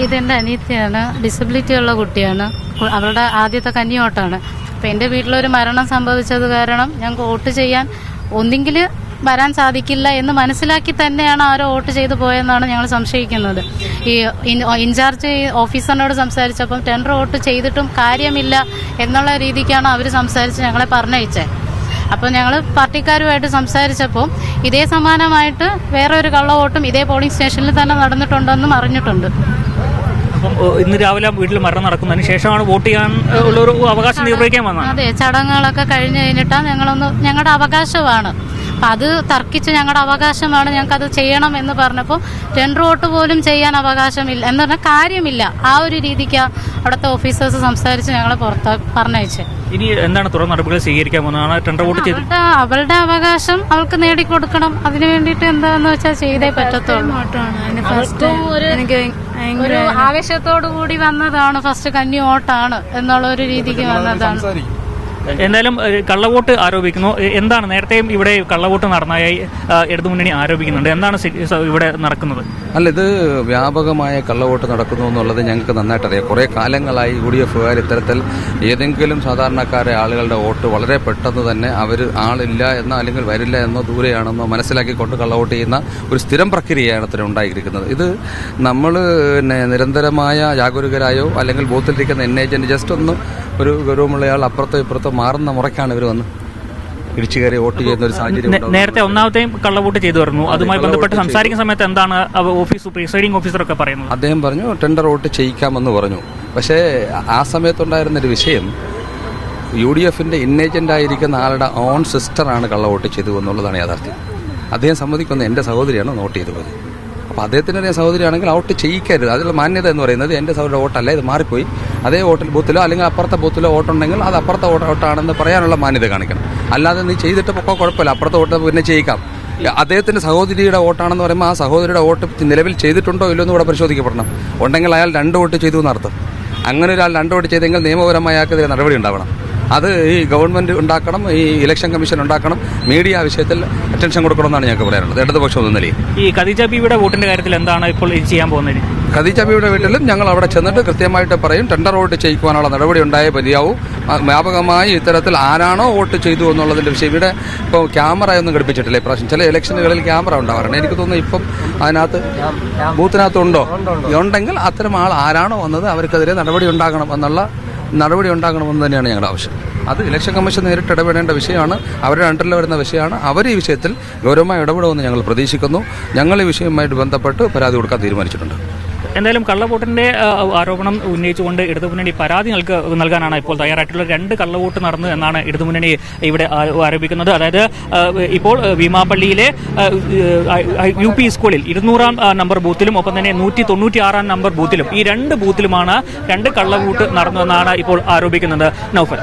ഇതെൻ്റെ അനിയത്തിയാണ്, ഡിസബിലിറ്റി ഉള്ള കുട്ടിയാണ്. അവളുടെ ആദ്യത്തെ കന്നിയോട്ടാണ്. അപ്പം എൻ്റെ വീട്ടിലൊരു മരണം സംഭവിച്ചത് കാരണം ഞങ്ങൾക്ക് വോട്ട് ചെയ്യാൻ ഒന്നെങ്കിൽ വരാൻ സാധിക്കില്ല എന്ന് മനസ്സിലാക്കി തന്നെയാണ് ആരോ വോട്ട് ചെയ്തു പോയെന്നാണ് ഞങ്ങൾ സംശയിക്കുന്നത്. ഈ ഇൻചാർജ് ഓഫീസറിനോട് സംസാരിച്ചപ്പം ടെൻഡർ വോട്ട് ചെയ്തിട്ടും കാര്യമില്ല എന്നുള്ള രീതിക്കാണ് അവർ സംസാരിച്ച് ഞങ്ങളെ പറഞ്ഞയച്ചത്. അപ്പോൾ ഞങ്ങൾ പാർട്ടിക്കാരുമായിട്ട് സംസാരിച്ചപ്പോൾ ഇതേ സമാനമായിട്ട് വേറെ ഒരു കള്ള വോട്ടും ഇതേ പോളിംഗ് സ്റ്റേഷനിൽ തന്നെ നടന്നിട്ടുണ്ടെന്നും അറിഞ്ഞിട്ടുണ്ട്. അപ്പം ഇന്ന് രാവിലെ വീട്ടിൽ മരണം നടക്കുന്നതിന് ശേഷമാണ് വോട്ട് ചെയ്യാൻ ഉള്ളൊരു അവകാശം നിർവഹിക്കാൻ വന്നത്. അതെ, ചടങ്ങുകളൊക്കെ കഴിഞ്ഞ് കഴിഞ്ഞിട്ടാണ് ഞങ്ങളുടെ അവകാശമാണ്. അപ്പം അത് തർക്കിച്ച് ഞങ്ങളുടെ അവകാശമാണ്, ഞങ്ങൾക്കത് ചെയ്യണം എന്ന് പറഞ്ഞപ്പോൾ ടെൻഡർ വോട്ട് പോലും ചെയ്യാൻ അവകാശമില്ല എന്ന് പറഞ്ഞാൽ കാര്യമില്ല. ആ ഒരു രീതിക്ക് അവിടുത്തെ ഓഫീസേഴ്സ് സംസാരിച്ച് ഞങ്ങളെ പറഞ്ഞയച്ചത്. ഇനി എന്താണ് തുടർ നടപടികൾ സ്വീകരിക്കാൻ പോകുന്നതാണ്? ടെൻഡർ വോട്ട് ചെയ്ത് അവളുടെ അവകാശം അവൾക്ക് നേടിക്കൊടുക്കണം. അതിനു വേണ്ടിയിട്ട് എന്താന്ന് വെച്ചാൽ ചെയ്തേ പറ്റത്തുള്ളൂ. ഒരു ആവേശത്തോടു കൂടി വന്നതാണ്, ഫസ്റ്റ് കന്നി വോട്ടാണ് എന്നുള്ള ഒരു രീതിക്ക് വന്നതാണ്. എന്തായാലും കള്ളവോട്ട് ആരോപിക്കുന്നു. എന്താണ് നേരത്തെയും ഇവിടെ കള്ളവോട്ട് നടന്നതായി ഇടതുമുന്നണി ആരോപിക്കുന്നുണ്ട്. എന്താണ് ഇവിടെ നടക്കുന്നത്? അല്ല, ഇത് വ്യാപകമായ കള്ളവോട്ട് നടക്കുന്നു എന്നുള്ളത് ഞങ്ങൾക്ക് നന്നായിട്ട് അറിയാം. കുറേ കാലങ്ങളായി UDF-കാർ ഇത്തരത്തിൽ ഏതെങ്കിലും സാധാരണക്കാരെ ആളുകളുടെ വോട്ട് വളരെ പെട്ടെന്ന് തന്നെ അവർ ആളില്ല എന്നോ അല്ലെങ്കിൽ വരില്ല എന്നോ ദൂരെയാണെന്നോ മനസ്സിലാക്കിക്കൊണ്ട് കള്ളവോട്ട് ചെയ്യുന്ന ഒരു സ്ഥിരം പ്രക്രിയയാണ് ഇത്ര ഉണ്ടായിരിക്കുന്നത്. ഇത് നമ്മൾ നിരന്തരമായ ജാഗരൂകരായോ അല്ലെങ്കിൽ ബൂത്തിലിരിക്കുന്ന ഏജന്റ് ജസ്റ്റ് ഒന്ന് ഒരു ഗൗരവമുള്ളയാൾ അപ്പുറത്തോ ഇപ്പുറത്തോ മാറുന്ന മുറയ്ക്കാണ് ഇവർ വന്ന് ഇടിച്ചു കയറി വോട്ട് ചെയ്യുന്ന ഒരു സാഹചര്യം. നേരത്തെ ഒന്നാമത്തെയും കള്ളവോട്ട് ചെയ്തു വരുന്നു. അതുമായി ബന്ധപ്പെട്ട് സംസാരിക്കുന്ന സമയത്ത് എന്താണ് പ്രിസൈഡിംഗ് ഓഫീസറൊക്കെ പറയുന്നത്? അദ്ദേഹം പറഞ്ഞു ടെൻഡർ വോട്ട് ചെയ്യിക്കാമെന്ന് പറഞ്ഞു. പക്ഷേ ആ സമയത്തുണ്ടായിരുന്നൊരു വിഷയം, UDF-ന്റെ ഇന്നേജൻ്റായിരിക്കുന്ന ആളുടെ ഓൺ സിസ്റ്ററാണ് കള്ളവോട്ട് ചെയ്തു എന്നുള്ളതാണ് യാഥാർത്ഥ്യം. അദ്ദേഹം സമ്മതിക്കുന്ന എൻ്റെ സഹോദരിയാണ് വോട്ട് ചെയ്തു പോയത്. അപ്പോൾ അദ്ദേഹത്തിൻ്റെ സഹോദരിയാണെങ്കിൽ വോട്ട് ചെയ്യിക്കരുത്. അതിലുള്ള മാന്യത എന്ന് പറയുന്നത് എൻ്റെ സഹോദരിയുടെ വോട്ടല്ല, ഇത് മാറിപ്പോയി, അതേ വോട്ടിൽ ബൂത്തിലോ അല്ലെങ്കിൽ അപ്പുറത്തെ ബൂത്തിലോ വോട്ടുണ്ടെങ്കിൽ അത് അപ്പുറത്തെ വോട്ടാണെന്ന് പറയാനുള്ള മാന്യത കാണിക്കണം. അല്ലാതെ നീ ചെയ്തിട്ട് പൊക്കോ കുഴപ്പമില്ല, അപ്പുറത്തെ വോട്ട് പിന്നെ ചെയ്യിക്കാം. അദ്ദേഹത്തിൻ്റെ സഹോദരിയുടെ വോട്ടാണെന്ന് പറയുമ്പോൾ ആ സഹോദരിയുടെ വോട്ട് നിലവിൽ ചെയ്തിട്ടുണ്ടോ ഇല്ലോ എന്ന് കൂടെ പരിശോധിക്കപ്പെടണം. ഉണ്ടെങ്കിൽ അയാൾ 2 വോട്ട് ചെയ്തു എന്നർത്ഥം. അങ്ങനെ ഒരാൾ 2 വോട്ട് ചെയ്തെങ്കിൽ നിയമപരമായ അയാൾക്കെതിരെ നടപടി ഉണ്ടാവണം. അത് ഈ ഗവൺമെൻറ് ഉണ്ടാക്കണം, ഈ ഇലക്ഷൻ കമ്മീഷൻ ഉണ്ടാക്കണം, മീഡിയ വിഷയത്തിൽ അറ്റൻഷൻ കൊടുക്കണമെന്നാണ് ഞങ്ങൾക്ക് പറയാനുള്ളത് ഇടതുപക്ഷം എന്ന നിലയിൽ. ഈ ഖദീജ ബീവിയുടെ വോട്ടിന്റെ കാര്യത്തിൽ എന്താണ് ഇപ്പോൾ ചെയ്യാൻ പോകുന്നത്? ഖദീജ ബീവിയുടെ വീട്ടിലും ഞങ്ങൾ അവിടെ ചെന്നിട്ട് കൃത്യമായിട്ട് പറയും ടെൻഡർ വോട്ട് ചെയ്യിക്കുവാനുള്ള നടപടി ഉണ്ടായേ മതിയാവും. വ്യാപകമായി ഇത്തരത്തിൽ ആരാണോ വോട്ട് ചെയ്തു എന്നുള്ളതിൻ്റെ വിഷയം ഇവിടെ ഇപ്പോൾ ക്യാമറയൊന്നും ഘടിപ്പിച്ചിട്ടില്ല. ഇപ്രാവശ്യം ചില ഇലക്ഷനുകളിൽ ക്യാമറ ഉണ്ടാവാറുണ്ട്. എനിക്ക് തോന്നുന്നു ഇപ്പം അതിനകത്ത് ബൂത്തിനകത്തുണ്ടോ ഉണ്ടെങ്കിൽ അത്തരം ആൾ ആരാണോ വന്നത് അവർക്കെതിരെ നടപടി ഉണ്ടാകണമെന്ന് തന്നെയാണ് ഞങ്ങളുടെ ആവശ്യം. അത് ഇലക്ഷൻ കമ്മീഷൻ നേരിട്ട് ഇടപെടേണ്ട വിഷയമാണ്, അവരുടെ അണ്ടറിൽ വരുന്ന വിഷയമാണ്. അവർ ഈ വിഷയത്തിൽ ഗൗരവമായി ഇടപെടുമെന്ന് ഞങ്ങൾ പ്രതീക്ഷിക്കുന്നു. ഞങ്ങൾ ഈ വിഷയവുമായിട്ട് ബന്ധപ്പെട്ട് പരാതി കൊടുക്കാൻ തീരുമാനിച്ചിട്ടുണ്ട്. എന്തായാലും കള്ളവോട്ടിന്റെ ആരോപണം ഉന്നയിച്ചുകൊണ്ട് ഇടതുമുന്നണി പരാതി നൽകാനാണ് ഇപ്പോൾ തയ്യാറായിട്ടുള്ള. 2 കള്ളവോട്ട് നടന്നു എന്നാണ് ഇടതുമുന്നണി ഇവിടെ ആരോപിക്കുന്നത്. അതായത് ഇപ്പോൾ ഭീമാപള്ളിയിലെ UP സ്കൂളിൽ 200-ാം നമ്പർ ബൂത്തിലും ഒപ്പം തന്നെ 196-ാം നമ്പർ ബൂത്തിലും ഈ 2 ബൂത്തിലുമാണ് 2 കള്ളവോട്ട് നടന്നതെന്നാണ് ഇപ്പോൾ ആരോപിക്കുന്നത്. നൗഫൽ.